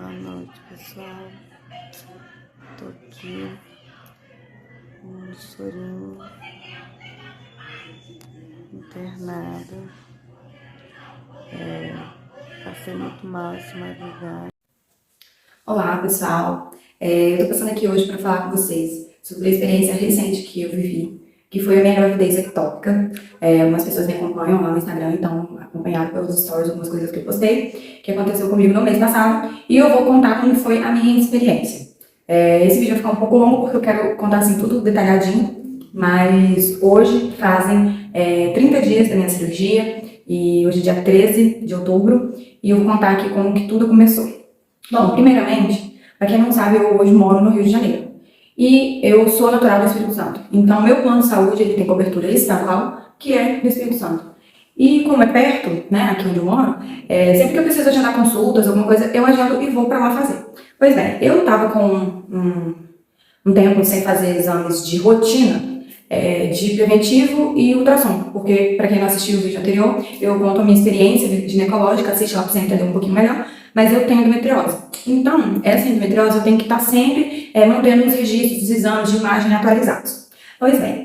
Boa noite, pessoal. Tô aqui com um chorinho, internada. Passei muito mal essa madrugada. Olá, pessoal. Eu tô passando aqui hoje para falar com vocês sobre a experiência recente que eu vivi, que foi a minha gravidez ectópica. Algumas pessoas me acompanham lá no Instagram, então acompanharam pelos stories algumas coisas que eu postei, que aconteceu comigo no mês passado, e eu vou contar como foi a minha experiência. Esse vídeo vai ficar um pouco longo porque eu quero contar assim tudo detalhadinho, mas hoje fazem 30 dias da minha cirurgia, e hoje é dia 13 de outubro, e eu vou contar aqui como que tudo começou. Bom, primeiramente, para quem não sabe, eu hoje moro no Rio de Janeiro. E eu sou natural do Espírito Santo. Então, meu plano de saúde ele tem cobertura estadual, que é do Espírito Santo. E como é perto, né, aqui onde eu moro, sempre que eu preciso agendar consultas, alguma coisa, eu agendo e vou para lá fazer. Pois bem, eu estava com um tempo sem fazer exames de rotina, de preventivo e ultrassom, porque, para quem não assistiu o vídeo anterior, eu conto a minha experiência ginecológica, assiste lá para você entender um pouquinho melhor, mas eu tenho endometriose. Então, essa endometriose eu tenho que estar sempre mantendo os registros dos exames de imagem atualizados. Pois bem,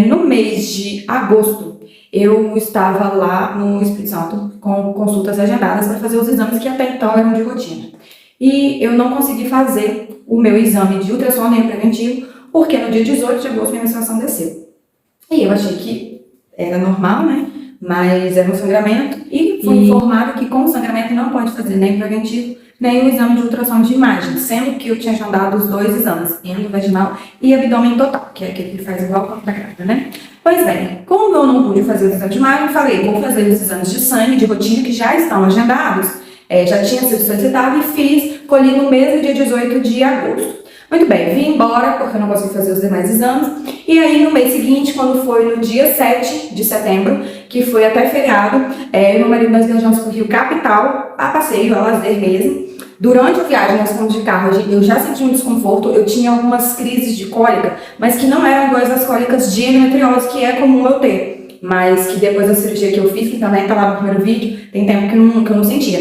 no mês de agosto, eu estava lá no Espírito Santo com consultas agendadas para fazer os exames que até então eram de rotina. E eu não consegui fazer o meu exame de ultrassom nem preventivo, porque no dia 18 de agosto minha menstruação desceu. E eu achei que era normal, né? Mas era um sangramento e fui informada que com o sangramento não pode fazer nem preventivo, nem o exame de ultrassom de imagem, sendo que eu tinha agendado os dois exames, endovaginal e abdômen total, que é aquele que faz igual para a grávida, né? Pois bem, como eu não pude fazer os exames de imagem, eu falei, vou fazer os exames de sangue, de rotina, que já estão agendados, já tinha sido solicitado e colhi no mesmo dia 18 de agosto. Muito bem, vim embora porque eu não consegui fazer os demais exames. E aí, no mês seguinte, quando foi no dia 7 de setembro, que foi até feriado, eu e meu marido nós viajamos para o Rio Capital, a passeio, a lazer mesmo. Durante a viagem, nós fomos de carro, eu já senti um desconforto, eu tinha algumas crises de cólica, mas que não eram iguais às cólicas de endometriose, que é comum eu ter. Mas que depois da cirurgia que eu fiz, que também está lá no primeiro vídeo, tem tempo que eu não sentia.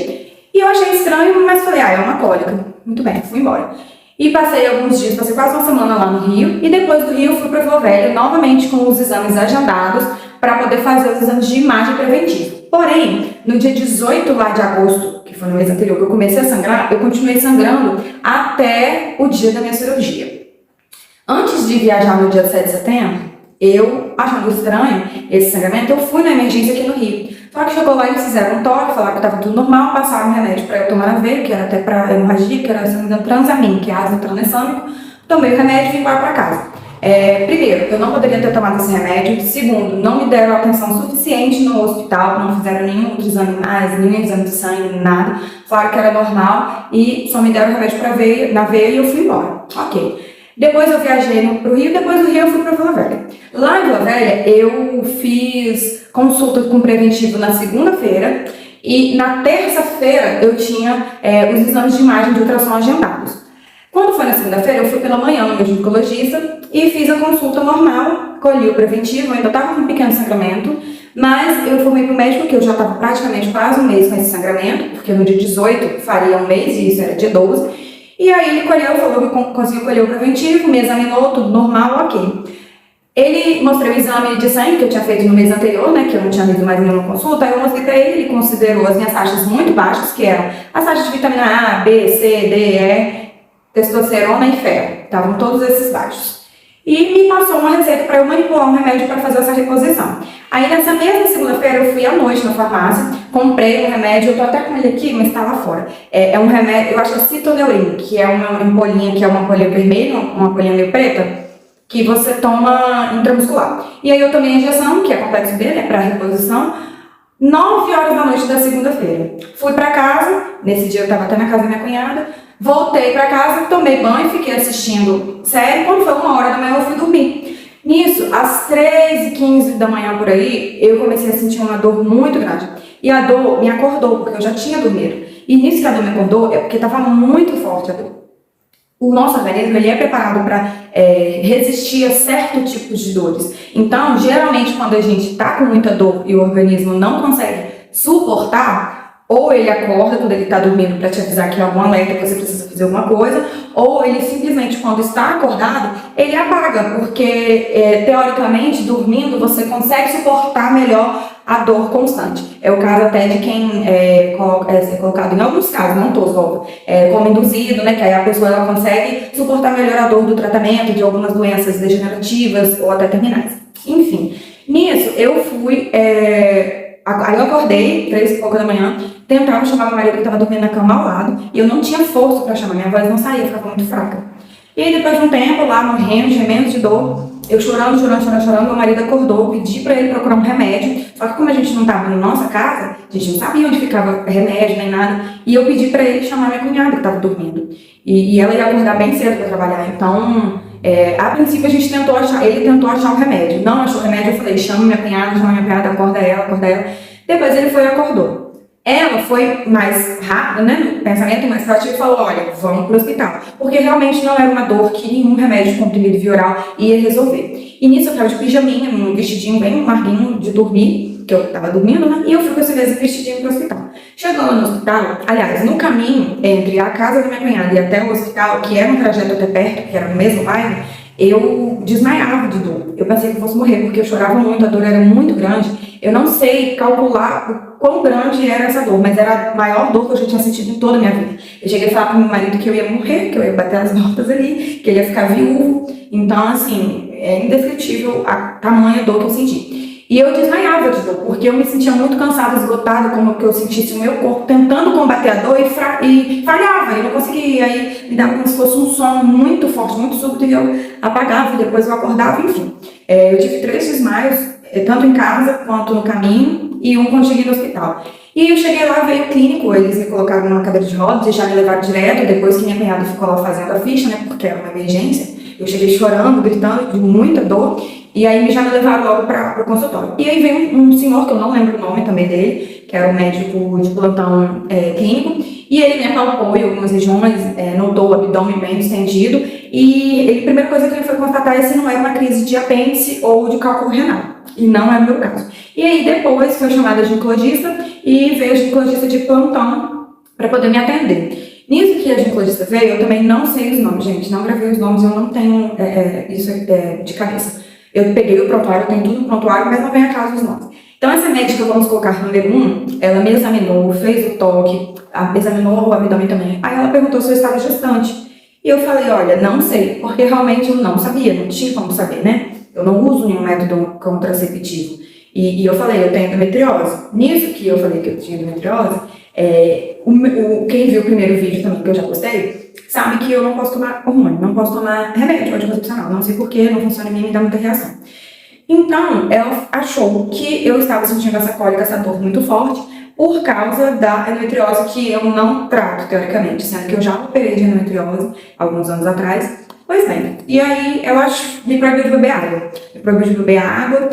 E eu achei estranho, mas falei, é uma cólica. Muito bem, fui embora. E passei alguns dias, passei quase uma semana lá no Rio, e depois do Rio fui para Vila Velha, novamente com os exames agendados, para poder fazer os exames de imagem preventiva. Porém, no dia 18 lá de agosto, que foi no mês anterior que eu comecei a sangrar, eu continuei sangrando até o dia da minha cirurgia. Antes de viajar no dia 7 de setembro, eu, achando estranho esse sangramento, eu fui na emergência aqui no Rio. Só que chegou lá e eles fizeram um toque, falaram que estava tudo normal, passaram um remédio para eu tomar na veia, que era até para hemorragia, que era, se não me engano, Transamin, que é ácido tranexâmico. Tomei o remédio e vim para casa. Primeiro, eu não poderia ter tomado esse remédio. Segundo, não me deram atenção suficiente no hospital, não fizeram nenhum outro exame mais, nenhum exame de sangue, nada. Falaram que era normal e só me deram o remédio na veia e eu fui embora. Ok. Depois eu viajei para o Rio, depois do Rio eu fui para Vila Velha. Lá em Vila Velha eu fiz consulta com preventivo na segunda-feira e na terça-feira eu tinha os exames de imagem de ultrassom agendados. Quando foi na segunda-feira eu fui pela manhã no meu ginecologista e fiz a consulta normal, colhi o preventivo, eu ainda estava com um pequeno sangramento, mas eu fui para o médico que eu já estava praticamente quase um mês com esse sangramento, porque no dia 18 faria um mês e isso era dia 12. E aí ele colheu, falou que conseguiu colher o preventivo, me examinou, tudo normal, ok. Ele mostrou o exame de sangue que eu tinha feito no mês anterior, né, que eu não tinha ido mais nenhuma consulta, aí eu mostrei para ele, ele considerou as minhas taxas muito baixas, que eram as taxas de vitamina A, B, C, D, E, testosterona e ferro, estavam todos esses baixos. E me passou uma receita para eu manipular um remédio para fazer essa reposição. Aí nessa mesma segunda-feira eu fui à noite na farmácia, comprei um remédio, eu tô até com ele aqui, mas tá lá fora. É um remédio, eu acho que é Citoneurin, que é uma ampolinha, vermelha, uma ampolinha meio preta, que você toma intramuscular. E aí eu tomei a injeção, que é complexo B, né, para reposição, 9 horas da noite da segunda-feira. Fui para casa, nesse dia eu tava até na casa da minha cunhada, voltei para casa, tomei banho, fiquei assistindo série, quando foi 1 hora da manhã eu fui dormir. Nisso, às 3h15 da manhã por aí, eu comecei a sentir uma dor muito grande. E a dor me acordou, porque eu já tinha dormido. E nisso que a dor me acordou, é porque estava muito forte a dor. O nosso organismo ele é preparado para resistir a certos tipos de dores. Então, geralmente, quando a gente está com muita dor e o organismo não consegue suportar, Ou ele acorda quando ele está dormindo para te avisar que é algum alerta que você precisa fazer alguma coisa, ou ele simplesmente, quando está acordado, ele apaga, porque teoricamente, dormindo, você consegue suportar melhor a dor constante. É o caso até de quem é colocado, em alguns casos, não todos, como induzido, né, que aí a pessoa ela consegue suportar melhor a dor do tratamento de algumas doenças degenerativas ou até terminais. Enfim, nisso eu fui... Aí eu acordei, 3h pouco da manhã, tentava chamar meu marido que estava dormindo na cama ao lado, e eu não tinha força para chamar, minha voz não saía, ficava muito fraca. E aí depois de um tempo lá, morrendo, gemendo de dor, eu chorando, meu marido acordou, pedi para ele procurar um remédio, só que como a gente não estava na nossa casa, a gente não sabia onde ficava remédio nem nada, e eu pedi para ele chamar minha cunhada que estava dormindo. E ela ia acordar bem cedo para trabalhar, então... a princípio a gente ele tentou achar o remédio, não achou o remédio, eu falei, chama minha cunhada, acorda ela. Depois ele foi e acordou. Ela foi mais rápida, né, no pensamento mais prático e falou, olha, vamos pro hospital. Porque realmente não era uma dor que nenhum remédio comprimido via oral ia resolver. E nisso eu tava de pijaminha, num vestidinho bem larguinho de dormir, que eu tava dormindo, né, e eu fui com esse mesmo vestidinho pro hospital. Chegando no hospital, aliás, no caminho entre a casa da minha cunhada e até o hospital, que era um trajeto até perto, que era no mesmo bairro, eu desmaiava de dor. Eu pensei que eu fosse morrer, porque eu chorava muito, a dor era muito grande. Eu não sei calcular o quão grande era essa dor, mas era a maior dor que eu já tinha sentido em toda a minha vida. Eu cheguei a falar pro meu marido que eu ia morrer, que eu ia bater as botas ali, que ele ia ficar viúvo. Então, assim, é indescritível a tamanha dor que eu senti. E eu desmaiava de dor, porque eu me sentia muito cansada, esgotada, como que eu sentisse o meu corpo tentando combater a dor e falhava, eu não conseguia. Aí me dava como se fosse um sono muito forte, muito súbito, e eu apagava, e depois eu acordava, enfim. Eu tive 3 desmaios, tanto em casa quanto no caminho, e um quando cheguei no hospital. E aí eu cheguei lá, veio o clínico, eles me colocaram numa cadeira de rodas, deixaram me levar direto, depois que minha cunhada ficou lá fazendo a ficha, né, porque era uma emergência. Eu cheguei chorando, gritando, de muita dor, e aí já me levaram logo para o consultório. E aí veio um senhor, que eu não lembro o nome também dele, que era um médico de plantão clínico, e ele me apalpou em algumas regiões, notou o abdômen bem distendido, e a primeira coisa que ele foi constatar é se não era uma crise de apêndice ou de cálculo renal, e não é o meu caso. E aí depois foi chamada a ginecologista, e veio a ginecologista de plantão para poder me atender. Nisso que a ginecologista veio, eu também não sei os nomes, gente, não gravei os nomes, eu não tenho isso de cabeça. Eu peguei o prontuário, eu tenho tudo no prontuário, mas não vem a caso os nomes. Então essa médica, vamos colocar número 1, ela me examinou, fez o toque, examinou o abdômen também. Aí ela perguntou se eu estava gestante. E eu falei, olha, não sei, porque realmente eu não sabia, não tinha como saber, né? Eu não uso nenhum método contraceptivo. E eu falei, eu tenho endometriose. Nisso que eu falei que eu tinha endometriose, quem viu o primeiro vídeo também que eu já postei, sabe que eu não posso tomar hormônio, não posso tomar remédio anticoncepcional, não sei porquê, não funciona em mim, me dá muita reação. Então, ela achou que eu estava sentindo essa cólica, essa dor muito forte, por causa da endometriose que eu não trato, teoricamente, sendo que eu já operei de endometriose alguns anos atrás. Pois bem, e aí ela me proibiu de beber água. Me proibiu de beber água,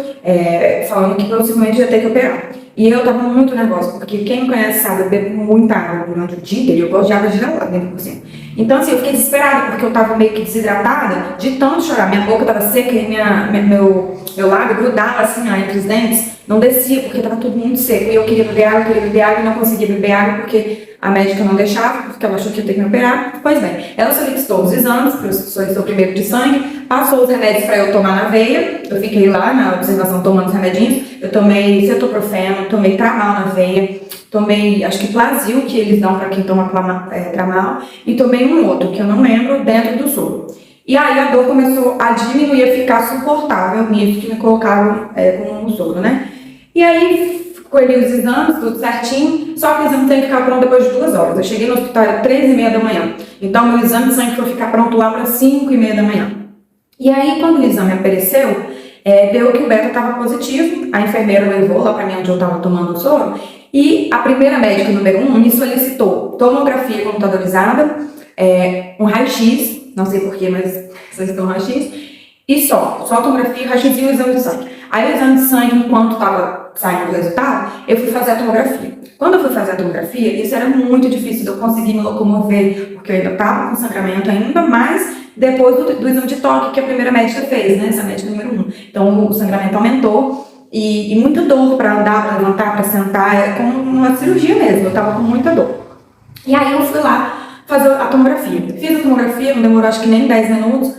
falando que possivelmente ia ter que operar. E eu tava muito nervosa, porque quem me conhece sabe, eu bebo muita água durante o dia inteiro, eu gosto de água gelada, 100%. Então, assim, eu fiquei desesperada, porque eu tava meio que desidratada, de tanto chorar. Minha boca tava seca e meu lábio grudava, assim, entre os dentes, não descia, porque tava tudo muito seco. E eu queria beber água, e não conseguia beber água, porque a médica não deixava, porque ela achou que ia ter que me operar. Pois bem, ela solicitou os exames, solicitou primeiro de sangue, passou os remédios para eu tomar na veia. Eu fiquei lá na observação tomando os remedinhos. Eu tomei cetoprofeno, tomei Tramal na veia, tomei, acho que Plasil, que eles dão para quem toma Tramal, e tomei um outro, que eu não lembro, dentro do soro. E aí a dor começou a diminuir, a ficar suportável, nisso que me colocaram com o soro, né? E aí, colhi os exames, tudo certinho, só que o exame tem que ficar pronto depois de 2 horas. Eu cheguei no hospital às 3h30 da manhã, então meu exame de sangue foi ficar pronto lá para 5h30 da manhã. E aí, quando o exame apareceu, deu que o beta estava positivo, a enfermeira levou lá para mim onde eu estava tomando o soro, e a primeira médica, número 1, me solicitou tomografia computadorizada, um raio-x, não sei porquê, mas solicitou um raio-x, e só tomografia, raio-x e o exame de sangue. Aí o exame de sangue, enquanto estava saindo o resultado, eu fui fazer a tomografia. Quando eu fui fazer a tomografia, isso era muito difícil de eu conseguir me locomover, porque eu ainda estava com sangramento ainda mais depois do exame de toque que a primeira médica fez, né? Essa médica número 1. Então o sangramento aumentou e muita dor para andar, para levantar, para sentar, é como uma cirurgia mesmo, eu tava com muita dor. E aí eu fui lá fazer a tomografia. Fiz a tomografia, não demorou acho que nem 10 minutos,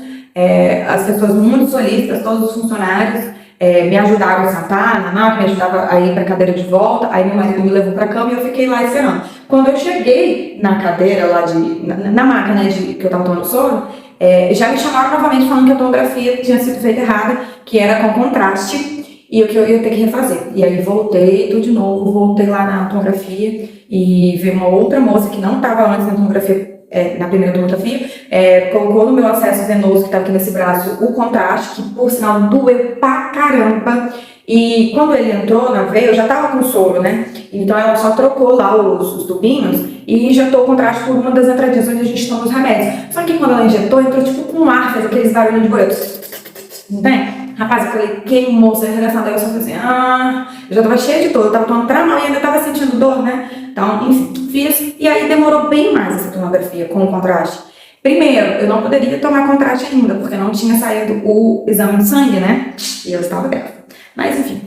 as pessoas muito solícitas, todos os funcionários, me ajudaram a sentar na máquina, me ajudavam a ir para a cadeira de volta, aí meu marido me levou para a cama e eu fiquei lá esperando. Quando eu cheguei na cadeira lá na máquina que eu estava tomando soro, já me chamaram novamente falando que a tomografia tinha sido feita errada, que era com contraste e que eu ia ter que refazer. E aí voltei tudo de novo, voltei lá na tomografia e vi uma outra moça que não estava antes na tomografia, na primeira tomografia, colocou no meu acesso venoso que estava aqui nesse braço o contraste, que por sinal doeu pra caramba. E quando ele entrou na veia, eu já tava com soro, né? Então ela só trocou lá os tubinhos e injetou o contraste por uma das entradinhas onde a gente toma os remédios. Só que quando ela injetou, entrou tipo com um ar, fez aqueles barulhos de boleto. Entende? Rapaz, aquele queimou, você arregaçando, aí eu só falei assim, eu já tava cheia de dor, eu tava tomando tramal e ainda tava sentindo dor, né? Então, enfim, fiz, e aí demorou bem mais essa tomografia com o contraste. Primeiro, eu não poderia tomar contraste ainda, porque não tinha saído o exame de sangue, né? E eu estava grávida. Mas, enfim,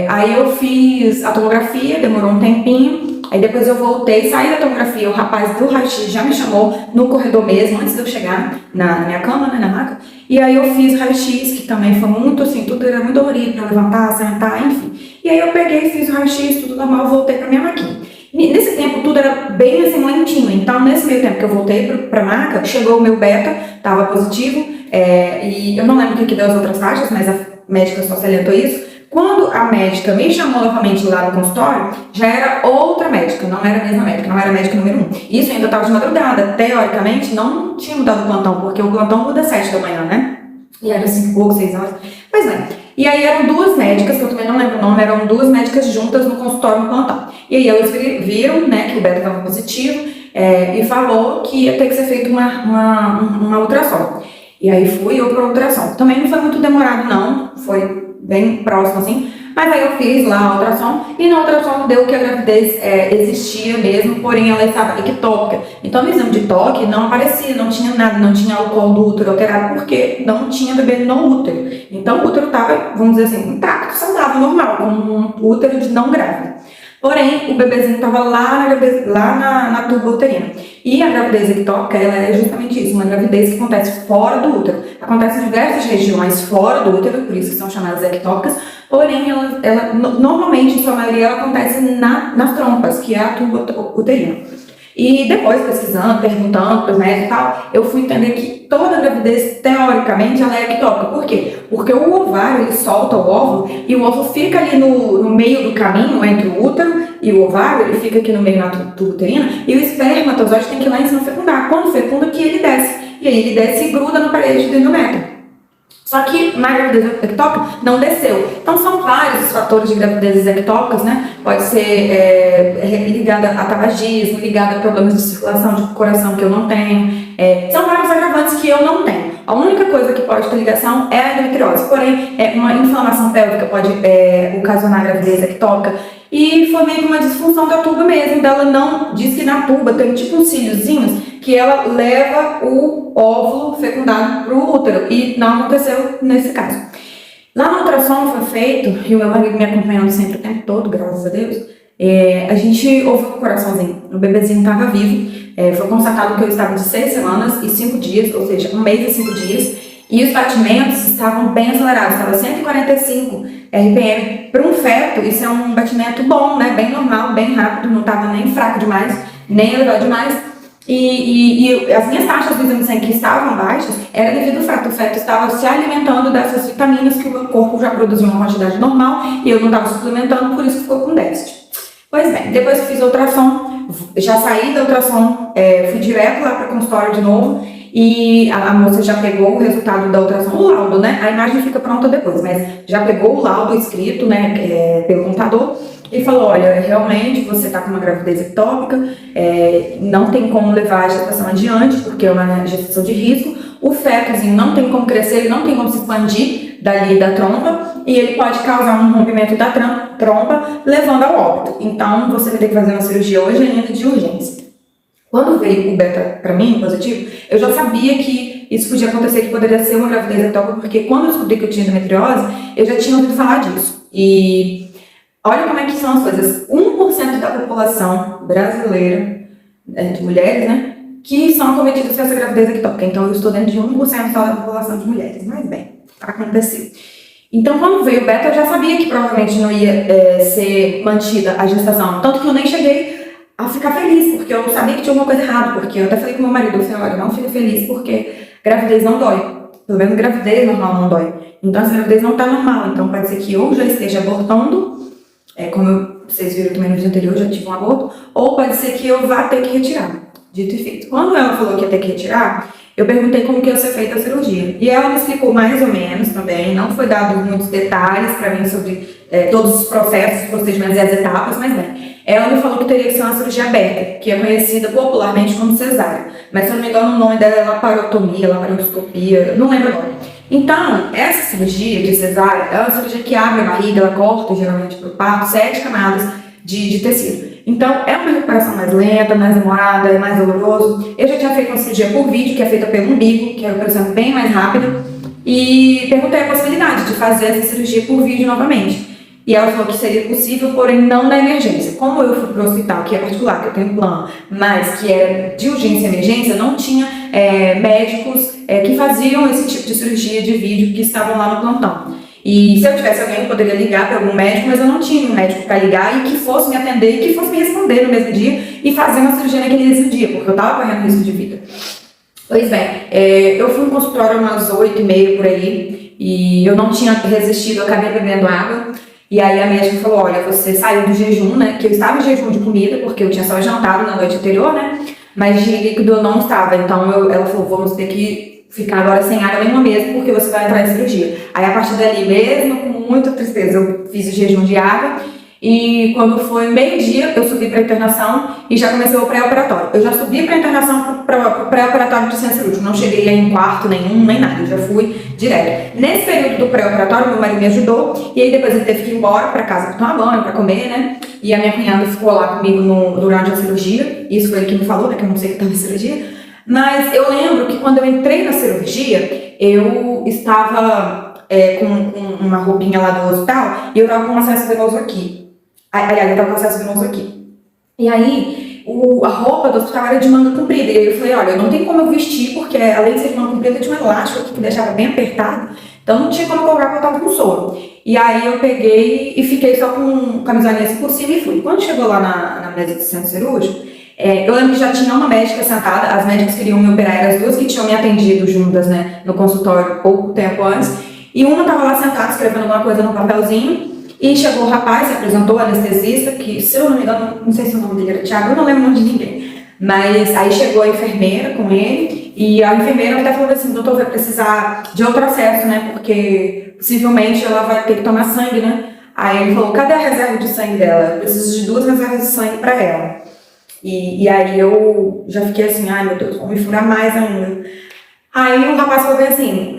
aí eu fiz a tomografia, demorou um tempinho, aí depois eu voltei, saí da tomografia, o rapaz do raio-x já me chamou no corredor mesmo, antes de eu chegar na minha cama, né, na maca, e aí eu fiz raio-x, que também foi muito assim, tudo era muito dolorido pra levantar, sentar, enfim. E aí eu peguei, fiz o raio-x, tudo normal, voltei pra minha maquinha. Nesse tempo tudo era bem assim, lentinho, então nesse meio tempo que eu voltei pra maca, chegou o meu beta, tava positivo, e eu não lembro o que deu as outras taxas, mas a médica só salientou isso. Quando a médica me chamou novamente lá no consultório, já era outra médica, não era a mesma médica, não era a médica número 1. Isso ainda estava de madrugada, teoricamente não tinha mudado o plantão, porque o plantão muda às 7 da manhã, né? E era 5 e pouco, 6 horas. Pois bem, e aí eram duas médicas, que eu também não lembro o nome, eram duas médicas juntas no consultório no plantão. E aí elas viram, né, que o beta estava positivo, e falou que ia ter que ser feito uma ultrassom. E aí fui eu para ultrassom. Também não foi muito demorado não, foi bem próximo assim, mas aí eu fiz lá a ultrassom e na ultrassom deu que a gravidez existia mesmo, porém ela estava ectópica. Então no exame de toque não aparecia, não tinha nada, não tinha o colo do útero alterado, porque não tinha bebê no útero. Então o útero estava, vamos dizer assim, intacto, saudável, normal, como um útero de não grávida. Porém, o bebezinho estava lá na tuba uterina. E a gravidez ectópica, ela é justamente isso, uma gravidez que acontece fora do útero. Acontece em diversas regiões fora do útero, por isso que são chamadas ectópicas, porém, ela normalmente, em sua maioria, ela acontece nas trompas, que é a tuba uterina. E depois, pesquisando, perguntando para os médicos e tal, eu fui entender que toda gravidez, teoricamente, ela é ectópica. Por quê? Porque o ovário, ele solta o óvulo e o óvulo fica ali no meio do caminho entre o útero e o ovário, ele fica aqui no meio na tuba uterina, e o espermatozoide tem que ir lá em cima fecundar. Quando fecunda, que ele desce. E aí ele desce e gruda no parede do endométrio. Só que na gravidez ectópica não desceu. Então são vários os fatores de gravidezes ectópicas, né? Pode ser ligada a tabagismo, ligada a problemas de circulação de coração que eu não tenho. São vários agravantes que eu não tenho. A única coisa que pode ter ligação é a endometriose. Porém, uma inflamação pélvica pode ocasionar a gravidez ectópica. E foi meio que uma disfunção da tuba mesmo. Dela não diz que na tuba tem tipo uns cíliozinhos que ela leva o óvulo fecundado para o útero, e não aconteceu nesse caso. Lá no ultrassom foi feito, e o meu marido me acompanhando sempre o tempo todo, graças a Deus, a gente ouviu o coraçãozinho, o bebezinho estava vivo, foi constatado que eu estava de 6 semanas e 5 dias, ou seja, 1 mês e 5 dias, e os batimentos estavam bem acelerados, estava 145 RPM. Para um feto, isso é um batimento bom, né? Bem normal, bem rápido, não estava nem fraco demais, nem elevado demais. E as minhas taxas do exame de sangue que estavam baixas era devido ao fato, o feto estava se alimentando dessas vitaminas que o meu corpo já produziu uma quantidade normal e eu não estava suplementando, por isso ficou com déficit. Pois bem, depois que fiz a ultrassom, já saí da ultrassom, fui direto lá para o consultório de novo e a moça já pegou o resultado da ultrassom, o laudo, né? A imagem fica pronta depois, mas já pegou o laudo escrito, né, pelo computador. Ele falou, olha, realmente você está com uma gravidez ectópica, não tem como levar a gestação adiante, porque é uma gestação de risco. O fetozinho não tem como crescer, ele não tem como se expandir dali da trompa, e ele pode causar um rompimento da trompa, levando ao óbito. Então, você vai ter que fazer uma cirurgia hoje ainda de urgência. Quando veio o beta para mim, positivo, eu já sabia que isso podia acontecer, que poderia ser uma gravidez ectópica, porque quando eu descobri que eu tinha endometriose, eu já tinha ouvido falar disso. E olha como é que são as coisas. 1% da população brasileira, de mulheres, né, que são acometidas por essa gravidez ectópica. Então, eu estou dentro de 1% da população de mulheres. Mas, bem, aconteceu. Então, quando veio o beta, eu já sabia que provavelmente não ia ser mantida a gestação. Tanto que eu nem cheguei a ficar feliz, porque eu sabia que tinha alguma coisa errada. Porque eu até falei com meu marido, eu falei, olha, não fica feliz, porque gravidez não dói. Pelo menos gravidez normal não dói. Então, essa gravidez não está normal. Então, pode ser que ou já esteja abortando, como vocês viram também no vídeo anterior, eu já tive um aborto, ou pode ser que eu vá ter que retirar. Dito e feito. Quando ela falou que ia ter que retirar, eu perguntei como que ia ser feita a cirurgia. E ela me explicou mais ou menos também, não foi dado muitos detalhes para mim sobre todos os processos, os procedimentos e as etapas, mas bem. Ela me falou que teria que ser uma cirurgia aberta, que é conhecida popularmente como cesárea. Mas se eu não me engano, o nome dela é laparotomia, laparoscopia, não lembro agora. Então, essa cirurgia de cesárea é uma cirurgia que abre a barriga, ela corta geralmente para o parto 7 camadas de tecido. Então, é uma recuperação mais lenta, mais demorada, é mais doloroso. Eu já tinha feito uma cirurgia por vídeo, que é feita pelo umbigo, que é uma recuperação bem mais rápida. E perguntei a possibilidade de fazer essa cirurgia por vídeo novamente. E ela falou que seria possível, porém não na emergência. Como eu fui para o hospital, que é particular, que eu tenho plano, mas que era de urgência e emergência, não tinha médicos que faziam esse tipo de cirurgia de vídeo que estavam lá no plantão. E se eu tivesse alguém, eu poderia ligar para algum médico, mas eu não tinha um médico para ligar e que fosse me atender e que fosse me responder no mesmo dia e fazer uma cirurgia naquele mesmo dia, porque eu estava correndo risco de vida. Pois bem, eu fui no consultório umas 8h30 por aí e eu não tinha resistido, eu acabei bebendo água. E aí a médica falou, olha, você saiu do jejum, né, que eu estava em jejum de comida, porque eu tinha só jantado na noite anterior, né, mas de líquido eu não estava. Então ela falou, vamos ter que ficar agora sem água nenhuma mesmo, porque você vai entrar em cirurgia. Aí a partir dali, mesmo com muita tristeza, eu fiz o jejum de água. E quando foi meio-dia, eu subi para a internação e já começou o pré-operatório. Eu já subi para a internação para o pré-operatório de centro cirúrgico. Não cheguei em quarto nenhum, nem nada. Eu já fui direto. Nesse período do pré-operatório, meu marido me ajudou. E aí depois ele teve que ir embora para casa para tomar banho, para comer, né? E a minha cunhada ficou lá comigo durante a cirurgia. Isso foi ele que me falou, né? Que eu não sei que estava em cirurgia. Mas eu lembro que quando eu entrei na cirurgia, eu estava com uma roupinha lá do hospital e eu estava com um acesso venoso aqui. Aliás, eu tava com acesso venoso aqui. E aí, a roupa do hospital era de manga comprida. E aí eu falei, olha, não tem como eu vestir, porque além de ser de manga comprida, tinha um elástico aqui que deixava bem apertado. Então não tinha como eu colocar, porque eu tava com sono. E aí eu peguei e fiquei só com camisolinha assim por cima e fui. Quando chegou lá na mesa do centro cirúrgico, eu lembro que já tinha uma médica sentada, as médicas queriam me operar, eram as duas que tinham me atendido juntas, né, no consultório pouco tempo antes. E uma tava lá sentada escrevendo alguma coisa no papelzinho. E chegou o rapaz, se apresentou, o anestesista, que se eu não me engano, não sei se o nome dele era Thiago, eu não lembro o nome de ninguém. Mas aí chegou a enfermeira com ele, e a enfermeira até falou assim, doutor, vai precisar de outro acesso, né, porque possivelmente ela vai ter que tomar sangue, né. Aí ele falou, cadê a reserva de sangue dela? Eu preciso de 2 reservas de sangue para ela. E aí eu já fiquei assim, ai meu Deus, vou me furar mais ainda. Aí o rapaz falou assim,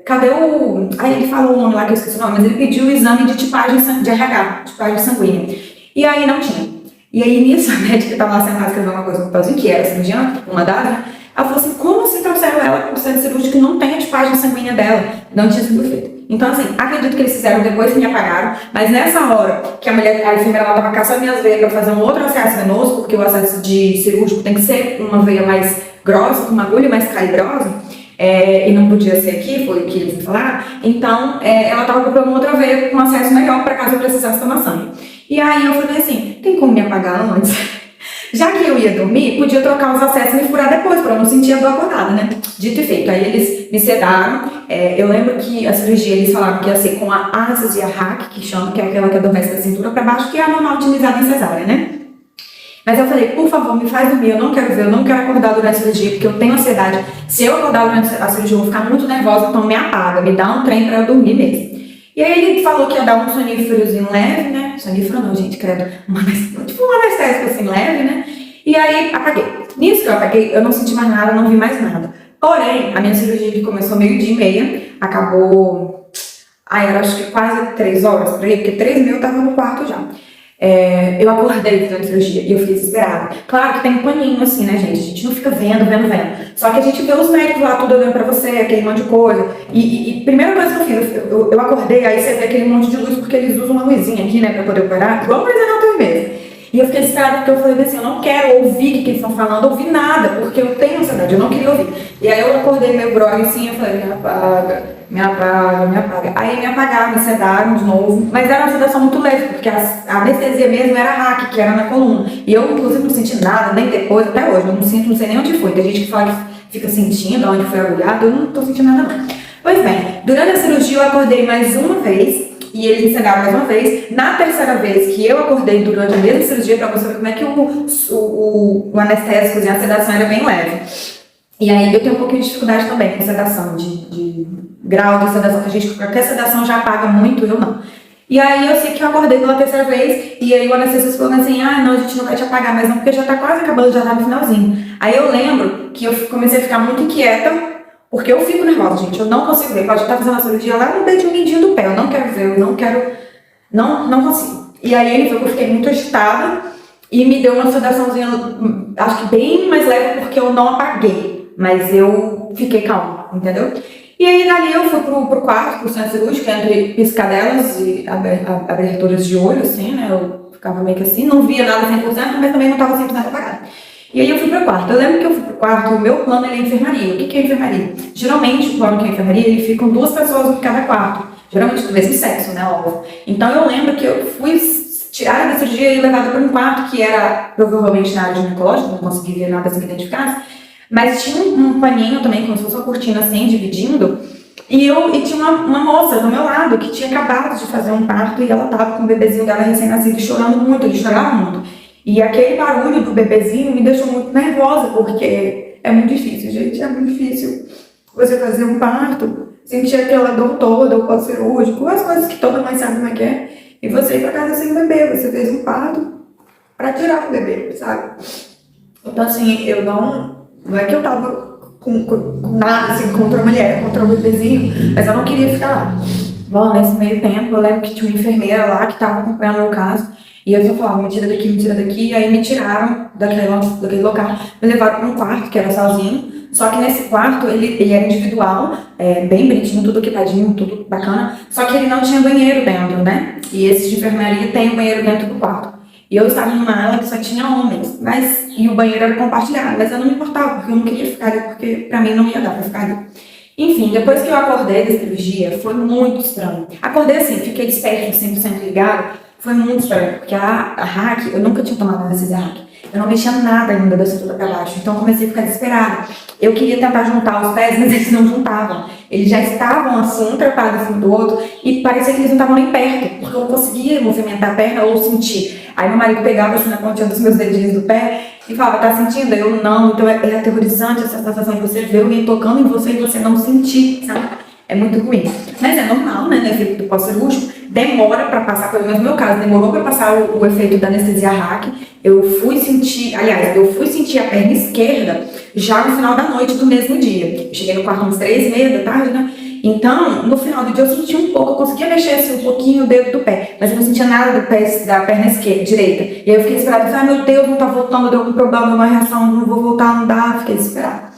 cadê o... Aí ele falou o nome lá que eu esqueci o nome, mas ele pediu o exame de tipagem de RH, tipagem sanguínea. E aí não tinha. E aí nisso a médica que estava lá sentada escrevendo uma coisa no papelzinho, que era cirurgiã, uma das, né? Ela falou assim, como assim trouxeram ela para o centro cirúrgico que não tem a tipagem sanguínea dela? Não tinha sido feito. Então assim, acredito que eles fizeram depois que me apagaram, mas nessa hora que a enfermeira ela estava caçando minhas veias para fazer um outro acesso venoso, porque o acesso de cirúrgico tem que ser uma veia mais grossa, com uma agulha mais calibrosa, e não podia ser aqui, foi o que eles me falaram. Então, ela estava procurando outra veia com acesso melhor para caso eu precisasse tomar sangue. E aí eu falei assim, tem como me apagar antes? Já que eu ia dormir, podia trocar os acessos e me furar depois, para eu não sentir a dor acordada, né? Dito e feito. Aí eles me sedaram. Eu lembro que a cirurgia, eles falaram que ia ser com a anestesia RAC, que chama, que é aquela que adormece da cintura para baixo, que é a normal utilizada em cesárea, né? Mas eu falei, por favor, me faz dormir, eu não quero ver, eu não quero acordar durante a cirurgia, porque eu tenho ansiedade. Se eu acordar durante a cirurgia, eu vou ficar muito nervosa, então me apaga, me dá um trem para eu dormir mesmo. E aí ele falou que ia dar um soníferozinho leve, né? Sonífero não, gente, credo. Tipo um anestésico assim, leve, né? E aí apaguei. Nisso que eu apaguei, eu não senti mais nada, não vi mais nada. Porém, a minha cirurgia que começou 12h30, acabou... era acho que quase 3 horas por aí, porque 3h30 eu tava no quarto já. Eu acordei durante a cirurgia e eu fiquei desesperada. Claro que tem um paninho assim, né, gente? A gente não fica vendo. Só que a gente vê os médicos lá tudo olhando pra você, aquele monte de coisa. E primeira coisa que eu fiz, eu acordei, aí você vê aquele monte de luz, porque eles usam uma luzinha aqui, né, pra poder operar, igual Grey's Anatomy mesmo. E eu fiquei desesperada porque eu falei assim, eu não quero ouvir o que eles estão falando, ouvir nada, porque eu tenho ansiedade, eu não queria ouvir. E aí eu acordei meio grogue assim, eu falei, me apaga. Aí me apagaram, me sedaram de novo, mas era uma sedação muito leve, porque a anestesia mesmo era hack, que era na coluna. E eu, inclusive, não senti nada, nem depois, até hoje, eu não sinto, não sei nem onde foi. Tem gente que fala que fica sentindo onde foi agulhado, eu não tô sentindo nada não. Pois bem, durante a cirurgia eu acordei mais uma vez, e eles me sedaram mais uma vez. Na terceira vez que eu acordei durante a mesma cirurgia, pra você ver como é que o anestésico e a sedação era bem leve. E aí eu tenho um pouquinho de dificuldade também com sedação, de grau de sedação, que a gente, qualquer sedação já apaga muito, eu não. E aí eu sei que eu acordei pela terceira vez, e aí o anestesista falou assim, não, a gente não vai te apagar mais não, porque já tá quase acabando, já tá no finalzinho. Aí eu lembro que eu comecei a ficar muito inquieta, porque eu fico nervosa, gente, eu não consigo ver, pode estar fazendo a cirurgia lá no dedinho mindinho do pé, eu não quero ver, eu não quero, não consigo. E aí ele viu que eu fiquei muito agitada, e me deu uma sedaçãozinha, acho que bem mais leve, porque eu não apaguei, mas eu fiquei calma, entendeu? E aí dali eu fui pro quarto, pro centro cirúrgico, entre piscadelas e aberturas de olho, assim, né, eu ficava meio que assim, não via nada 100%, mas também não estava 100% apagada. E aí eu fui pro quarto. Eu lembro que eu fui pro quarto, o meu plano é enfermaria. O que é enfermaria? Geralmente o plano que é enfermaria, ele ficam 2 pessoas em cada quarto. Geralmente do mesmo sexo, né, óbvio. Então eu lembro que eu fui tirada da cirurgia e levada para um quarto que era provavelmente na área ginecológica, não consegui ver nada assim que identificasse. Mas tinha um paninho também, como se fosse uma cortina assim, dividindo. E tinha uma moça do meu lado que tinha acabado de fazer um parto e ela tava com o bebezinho dela recém-nascido chorando muito, ele chorava muito. E aquele barulho do bebezinho me deixou muito nervosa, porque é muito difícil, gente, é muito difícil você fazer um parto, sentir aquela dor toda, o pós-cirúrgico, as coisas que toda mãe sabe como é que é, e você ir pra casa sem bebê, você fez um parto pra tirar o bebê, sabe? Então assim, eu não é que eu tava com nada assim contra a mulher, contra o bebezinho, mas eu não queria ficar lá. Bom, nesse meio tempo, eu lembro que tinha uma enfermeira lá que tava acompanhando o meu caso, e eu só falava, me tira daqui, e aí me tiraram daquele local, me levaram para um quarto, que era sozinho, só que nesse quarto, ele era individual, bem bonitinho, tudo equipadinho, tudo bacana, só que ele não tinha banheiro dentro, né? E esse de enfermaria tem um banheiro dentro do quarto. E eu estava numa ala que só tinha homens, e o banheiro era compartilhado, mas eu não me importava, porque eu não queria ficar ali, porque pra mim não ia dar pra ficar ali. Enfim, depois que eu acordei da cirurgia, foi muito estranho. Acordei assim, fiquei desperta, 100% ligado, foi muito estranho, porque a hack, eu nunca tinha tomado anestesia hack. Eu não mexia nada ainda da cintura pra baixo, então eu comecei a ficar desesperada. Eu queria tentar juntar os pés, mas eles não juntavam. Eles já estavam assim, um trepado em cima do outro, e parecia que eles não estavam nem perto, porque eu não conseguia movimentar a perna ou sentir. Aí meu marido pegava assim na pontinha dos meus dedinhos do pé e falava, tá sentindo? Eu não. Então é aterrorizante essa sensação de você ver alguém tocando em você e você não sentir, sabe? É muito ruim. Mas é normal, né? No efeito do pós-cirúrgico, demora para passar, pelo menos no meu caso, demorou para passar o efeito da anestesia hack. Eu fui sentir a perna esquerda já no final da noite do mesmo dia. Eu cheguei no quarto umas 3h30 da tarde, né? Então, no final do dia eu senti um pouco, eu conseguia mexer assim, um pouquinho o dedo do pé, mas eu não sentia nada da perna esquerda, direita. E aí eu fiquei desesperada, falei, meu Deus, não tá voltando, deu algum problema, uma reação, não vou voltar, não dá, fiquei desesperada.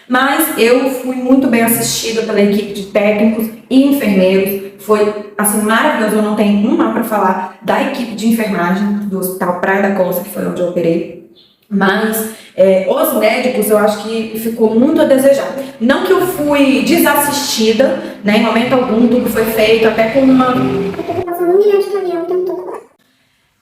Mas eu fui muito bem assistida pela equipe de técnicos e enfermeiros, foi assim maravilhoso, eu não tenho um mal para falar da equipe de enfermagem do Hospital Praia da Costa, que foi onde eu operei. Mas os médicos, eu acho que ficou muito a desejar. Não que eu fui desassistida, né, em momento algum, tudo foi feito, até com uma...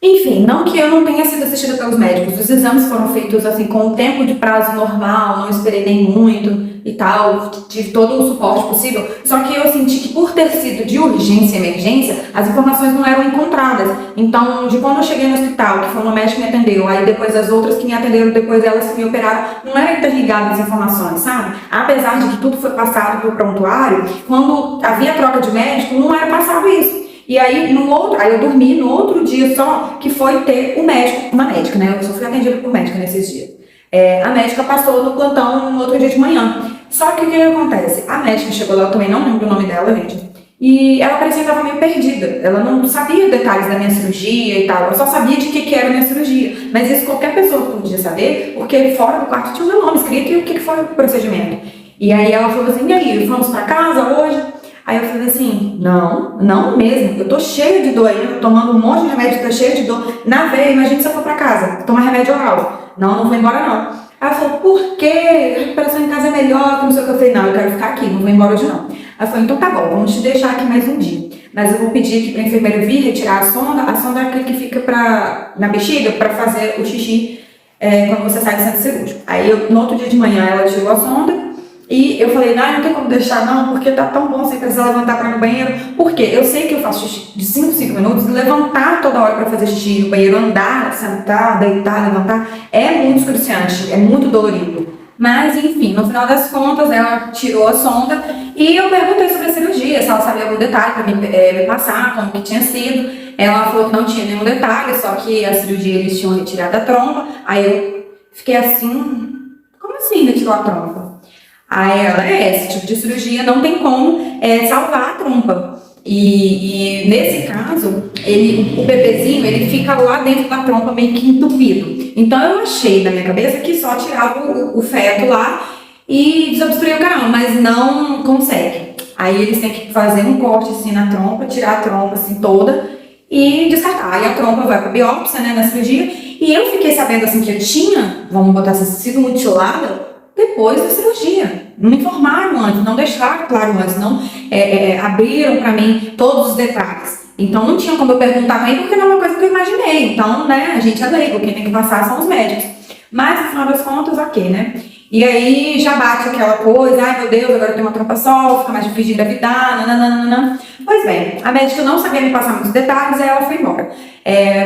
Enfim, não que eu não tenha sido assistida pelos médicos, os exames foram feitos assim com o tempo de prazo normal, não esperei nem muito e tal, tive todo o suporte possível, só que eu senti que por ter sido de urgência e emergência, as informações não eram encontradas. Então, de quando eu cheguei no hospital, que foi uma médica que me atendeu, aí depois as outras que me atenderam, depois elas que me operaram, não eram interligadas as informações, sabe? Apesar de que tudo foi passado pro prontuário, quando havia troca de médico, não era passado isso. E aí, eu dormi no outro dia só, que foi ter o médico, uma médica, né? Eu só fui atendida por médica nesses dias. A médica passou no plantão no outro dia de manhã. Só que o que acontece? A médica chegou lá, eu também não lembro o nome dela, gente. E ela parecia que estava meio perdida. Ela não sabia detalhes da minha cirurgia e tal. Ela só sabia de que era a minha cirurgia. Mas isso qualquer pessoa podia saber, porque fora do quarto tinha o meu nome escrito e o que foi o procedimento. E aí ela falou assim, e aí, vamos pra casa hoje? Aí eu falei assim, não mesmo. Eu tô cheia de dor ainda, tomando um monte de remédio, tô cheia de dor na veia. Imagina se eu for pra casa, tomar remédio oral. Não vou embora não. Aí ela falou, por quê? A recuperação em casa é melhor, que não sei o que. Eu falei, não, eu quero ficar aqui, não vou embora hoje não. Ela falou, então tá bom, vamos te deixar aqui mais um dia. Mas eu vou pedir aqui pra enfermeira vir retirar a sonda. A sonda é aquele que fica na bexiga para fazer o xixi quando você sai do centro cirúrgico. Aí no outro dia de manhã ela tirou a sonda e eu falei, não tem como deixar não, porque tá tão bom sem precisar levantar para ir no banheiro. Porque eu sei que eu faço xixi de 5 minutos, levantar toda hora para fazer xixi no banheiro, andar, sentar, deitar, levantar, é muito excruciante, é muito dolorido. Mas, enfim, no final das contas, ela tirou a sonda e eu perguntei sobre a cirurgia, se ela sabia algum detalhe para me passar, como que tinha sido. Ela falou que não tinha nenhum detalhe, só que a cirurgia eles tinham retirado a trompa. Aí eu fiquei assim, como assim retirou a trompa? Aí ela, esse tipo de cirurgia não tem como salvar a trompa. E nesse caso, o bebezinho, ele fica lá dentro da trompa meio que entupido. Então eu achei na minha cabeça que só tirava o feto lá e desobstruía o canal, mas não consegue. Aí eles têm que fazer um corte assim na trompa, tirar a trompa assim toda e descartar. Aí a trompa vai para biópsia, né, na cirurgia. E eu fiquei sabendo assim que eu tinha, vamos botar assim, sido mutilada depois da cirurgia. Não me informaram antes, não deixaram claro antes, não abriram para mim todos os detalhes. Então não tinha como eu perguntar também, porque não é uma coisa que eu imaginei. Então, né, a gente é leigo, quem tem que passar são os médicos. Mas, no final das contas, ok, né? E aí já bate aquela coisa, ai meu Deus, agora eu tenho uma trompa só, fica mais difícil de engravidar, nananana. Pois bem, a médica não sabia me passar muitos detalhes, aí ela foi embora.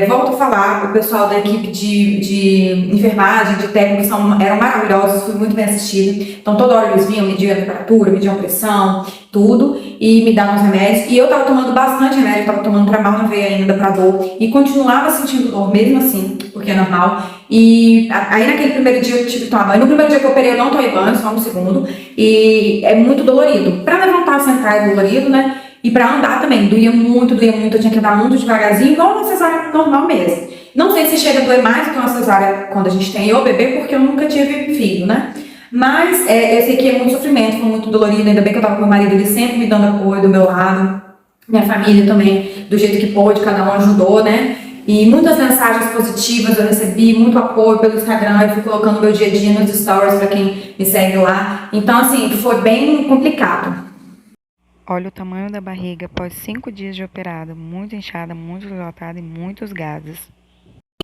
Volto a falar, o pessoal da equipe de enfermagem, de técnicos, eram maravilhosos, fui muito bem assistida. Então toda hora eles vinham, mediam a temperatura, mediam a pressão, tudo, e me davam os remédios. E eu tava tomando bastante remédio, tava tomando Tramal na veia ainda pra dor, e continuava sentindo dor mesmo assim, porque é normal. E aí naquele primeiro dia eu tive que tomar banho. No primeiro dia que eu operei eu não tomei banho, só no segundo. E é muito dolorido. Pra levantar, sentar é dolorido, né? E pra andar também, doía muito, eu tinha que andar muito devagarzinho, igual uma cesárea normal mesmo. Não sei se chega a doer mais do que uma cesárea quando a gente tem o bebê, porque eu nunca tive filho, né? Mas eu sei que é muito sofrimento, foi muito dolorido, ainda bem que eu tava com meu marido, ele sempre me dando apoio do meu lado. Minha família também, do jeito que pôde, cada um ajudou, né? E muitas mensagens positivas eu recebi, muito apoio pelo Instagram, eu fui colocando meu dia a dia nos stories para quem me segue lá. Então, assim, foi bem complicado. Olha o tamanho da barriga após 5 dias de operada, muito inchada, muito dilatada e muitos gases.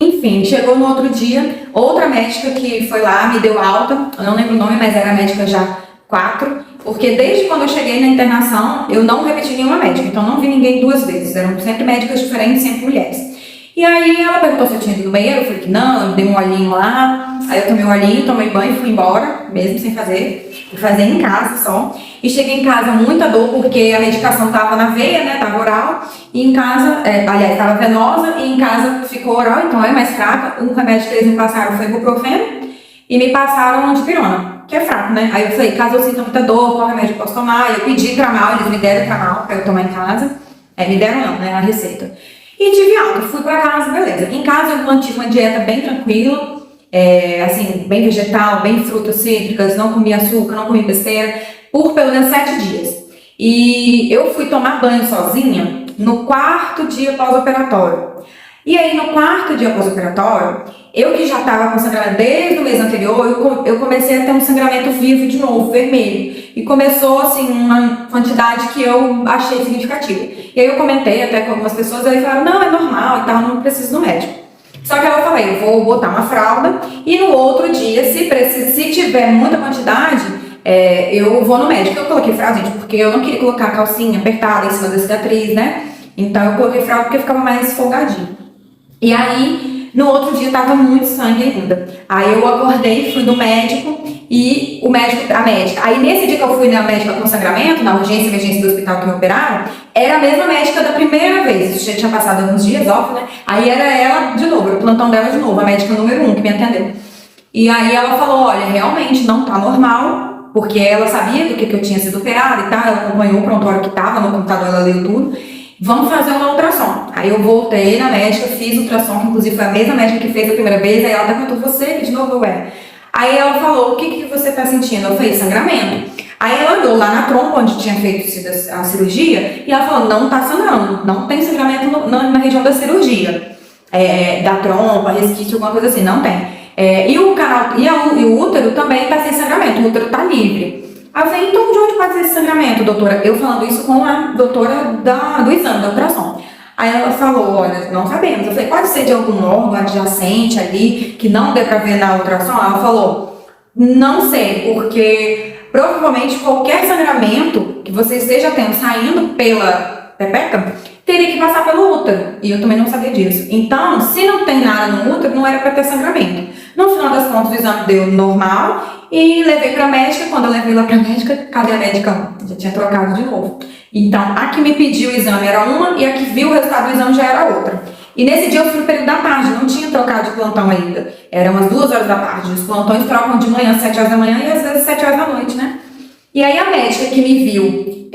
Enfim, chegou no outro dia, outra médica que foi lá, me deu alta, eu não lembro o nome, mas era a médica já 4, porque desde quando eu cheguei na internação, eu não repeti nenhuma médica, então não vi ninguém 2 vezes, eram sempre médicas diferentes, sempre mulheres. E aí ela perguntou se eu tinha ido no banheiro, eu falei que não, eu dei um olhinho lá, aí eu tomei um olhinho, tomei banho e fui embora, mesmo sem fazer, fui fazer em casa só. E cheguei em casa muita dor, porque a medicação tava na veia, né, tava oral, e em casa, aliás, tava venosa, e em casa ficou oral, então é mais fraca. O remédio que eles me passaram foi ibuprofeno, e me passaram dipirona, que é fraco, né. Aí eu falei, caso eu sinta muita dor, qual remédio eu posso tomar? Eu pedi Tramal, eles me deram Tramal pra eu tomar em casa, me deram não, né, a receita. E tive alta, fui pra casa, beleza. Em casa eu mantive uma dieta bem tranquila, assim, bem vegetal, bem frutas cítricas, não comi açúcar, não comi besteira, por pelo menos 7 dias. E eu fui tomar banho sozinha no 4º dia pós-operatório. E aí no 4º dia pós-operatório, eu que já estava com sangramento desde o mês anterior, eu comecei a ter um sangramento vivo de novo, vermelho. E começou assim uma quantidade que eu achei significativa. E aí eu comentei até com algumas pessoas, aí falaram, não, é normal e tal, não preciso do médico. Só que aí eu falei, vou botar uma fralda e no outro dia, se tiver muita quantidade, eu vou no médico. Eu coloquei fralda, gente, porque eu não queria colocar a calcinha apertada em cima da cicatriz, né? Então eu coloquei fralda porque ficava mais folgadinho. E aí, no outro dia tava muito sangue ainda. Aí eu acordei, fui no médico e a médica. Aí nesse dia que eu fui na médica com sangramento, na emergência do hospital que me operaram, era a mesma médica da primeira vez. Isso já tinha passado alguns dias, óbvio, né? Aí era ela de novo, era o plantão dela de novo, a médica número 1 que me atendeu. E aí ela falou, olha, realmente não tá normal, porque ela sabia do que eu tinha sido operada e tal, ela acompanhou o prontuário que estava no computador, ela leu tudo. Vamos fazer uma ultrassom. Aí eu voltei na médica, fiz ultrassom, que inclusive foi a mesma médica que fez a primeira vez, aí ela perguntou, você, que de novo eu é. Aí ela falou, o que você está sentindo? Eu falei, sangramento. Aí ela olhou lá na trompa, onde tinha feito a cirurgia, e ela falou, não está sangrando, não tem sangramento na região da cirurgia. Da trompa, resquício, alguma coisa assim, não tem. E o canal, e o útero também está sem sangramento, o útero está livre. Aí eu falei, então de onde pode ser esse sangramento, doutora? Eu falando isso com a doutora do exame, da ultrassom. Aí ela falou, olha, não sabemos. Eu falei, pode ser de algum órgão adjacente ali, que não dê pra ver na ultrassom? Ela falou, não sei, porque provavelmente qualquer sangramento que você esteja tendo saindo pela pepeca, teria que passar pelo útero. E eu também não sabia disso. Então, se não tem nada no útero, não era para ter sangramento. No final das contas, o exame deu normal e levei para a médica. Quando eu levei lá para a médica, cadê a médica? Já tinha trocado de novo. Então, a que me pediu o exame era uma e a que viu o resultado do exame já era outra. E nesse dia eu fui no período da tarde, não tinha trocado de plantão ainda. Eram umas 2 horas da tarde. Os plantões trocam de manhã, 7 horas da manhã e às vezes 7 horas da noite, né? E aí a médica que me viu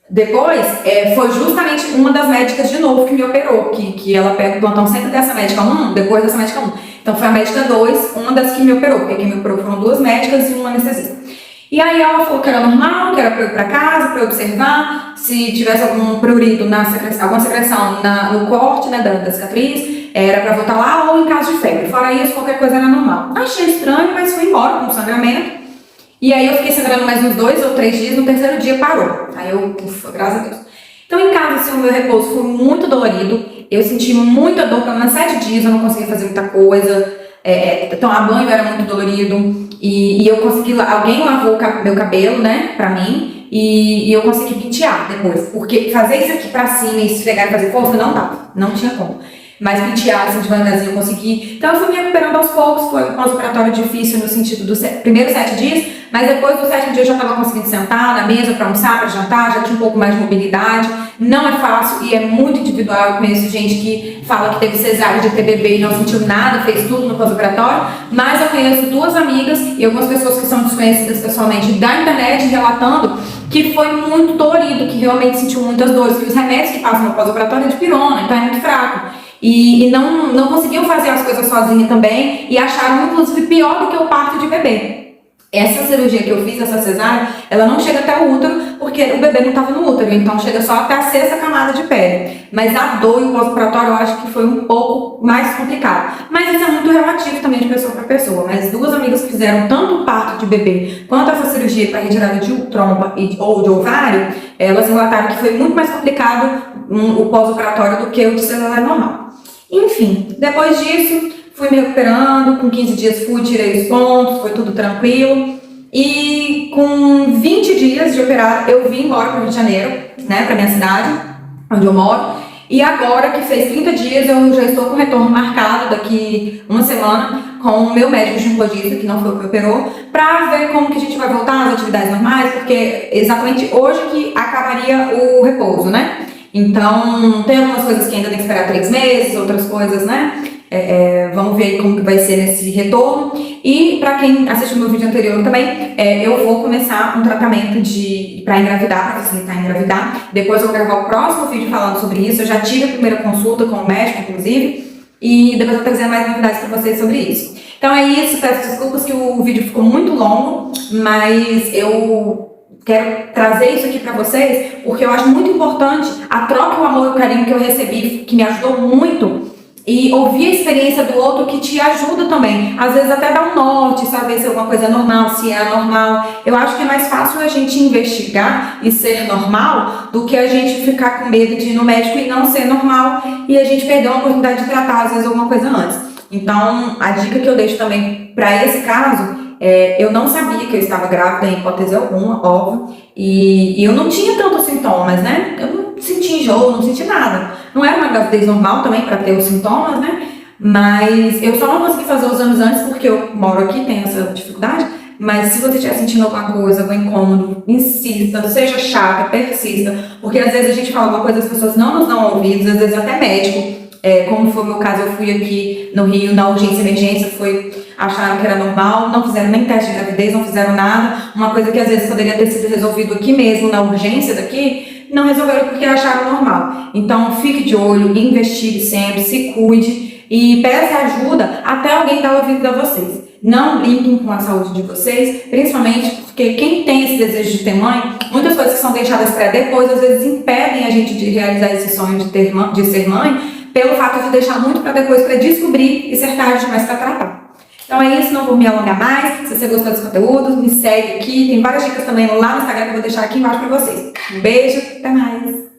depois foi justamente uma das médicas de novo que me operou, que ela pega o plantão sempre dessa médica 1, depois dessa médica 1. Então foi a médica 2, uma das que me operou, porque quem me operou foram 2 médicas e um anestesista. E aí ela falou que era normal, que era para eu ir para casa, para eu observar se tivesse algum prurido, alguma secreção no corte, né, da cicatriz, era para voltar lá ou em caso de febre. Fora isso, qualquer coisa era normal. Achei estranho, mas fui embora com sangramento. E aí eu fiquei sangrando mais uns 2 ou 3 dias, no terceiro dia parou. Aí eu, ufa, graças a Deus. Então em casa, assim, o meu repouso foi muito dolorido. Eu senti muita dor, pelo menos 7 dias eu não conseguia fazer muita coisa. Tomar banho era muito dolorido. E eu consegui, alguém lavou meu cabelo, né, pra mim. E eu consegui pentear depois. Porque fazer isso aqui pra cima e esfregar e fazer força não dava, não tinha como. Mas pentear, assim, devagarzinho eu consegui. Então eu fui me recuperando aos poucos, foi um pós-operatório difícil no sentido dos primeiros 7 dias, mas depois do 7º dia eu já estava conseguindo sentar na mesa para almoçar, para jantar, já tinha um pouco mais de mobilidade. Não é fácil e é muito individual. Eu conheço gente que fala que teve cesárea de ter bebê e não sentiu nada, fez tudo no pós-operatório, mas eu conheço 2 amigas e algumas pessoas que são desconhecidas pessoalmente da internet relatando que foi muito dolorido, que realmente sentiu muitas dores, que os remédios que passam no pós-operatório é de pirona, então é muito fraco. E não conseguiam fazer as coisas sozinha também e acharam, inclusive, pior do que o parto de bebê. Essa cirurgia que eu fiz, essa cesárea, ela não chega até o útero porque o bebê não estava no útero, então chega só até a 6ª camada de pele. Mas a dor e o pós-operatório eu acho que foi um pouco mais complicado. Mas isso é muito relativo também de pessoa para pessoa. Mas 2 amigas que fizeram tanto o parto de bebê quanto essa cirurgia para retirada de trompa ou de ovário, elas relataram que foi muito mais complicado o pós-operatório do que o de cesárea normal. Enfim, depois disso, fui me recuperando, com 15 dias tirei os pontos, foi tudo tranquilo. E com 20 dias de operar, eu vim embora para o Rio de Janeiro, né, para minha cidade, onde eu moro. E agora que fez 30 dias, eu já estou com retorno marcado daqui uma semana com o meu médico ginecologista, que não foi o que operou, para ver como que a gente vai voltar às atividades normais, porque exatamente hoje que acabaria o repouso, né? Então, tem algumas coisas que ainda tem que esperar 3 meses, outras coisas, né? Vamos ver como que vai ser nesse retorno. E para quem assistiu o meu vídeo anterior também, eu vou começar um tratamento para engravidar, para facilitar engravidar. Depois eu vou gravar o próximo vídeo falando sobre isso. Eu já tive a primeira consulta com o médico, inclusive, e depois eu vou trazer mais novidades para vocês sobre isso. Então é isso, peço desculpas que o vídeo ficou muito longo, mas eu quero trazer isso aqui para vocês porque eu acho muito importante a troca, o amor e o carinho que eu recebi, que me ajudou muito, e ouvir a experiência do outro que te ajuda também. Às vezes até dá um norte, saber se alguma coisa é normal, se é anormal. Eu acho que é mais fácil a gente investigar e ser normal do que a gente ficar com medo de ir no médico e não ser normal e a gente perder uma oportunidade de tratar às vezes alguma coisa antes. Então, a dica que eu deixo também para esse caso, eu não sabia que eu estava grávida em hipótese alguma, óbvio, e eu não tinha tantos sintomas, né? Eu não senti enjoo, não senti nada. Não era uma gravidez normal também para ter os sintomas, né? Mas eu só não consegui fazer os exames antes porque eu moro aqui, tenho essa dificuldade. Mas se você estiver sentindo alguma coisa, algum incômodo, insista, seja chata, persista, porque às vezes a gente fala uma coisa, as pessoas não nos dão ouvidos, às vezes até médico. Como foi o meu caso, eu fui aqui no Rio, na urgência e emergência, foi acharam que era normal, não fizeram nem teste de gravidez, não fizeram nada, uma coisa que às vezes poderia ter sido resolvido aqui mesmo, na urgência daqui, não resolveram porque acharam normal. Então, fique de olho, investigue sempre, se cuide e peça ajuda até alguém dar ouvido a vocês. Não brinquem com a saúde de vocês, principalmente porque quem tem esse desejo de ter mãe, muitas coisas que são deixadas para depois, às vezes impedem a gente de realizar esse sonho de ser mãe, pelo fato de deixar muito para depois, para descobrir e ser tarde demais para tratar. Então é isso, não vou me alongar mais. Se você gostou desse conteúdo, me segue aqui. Tem várias dicas também lá no Instagram que eu vou deixar aqui embaixo para vocês. Um beijo, até mais!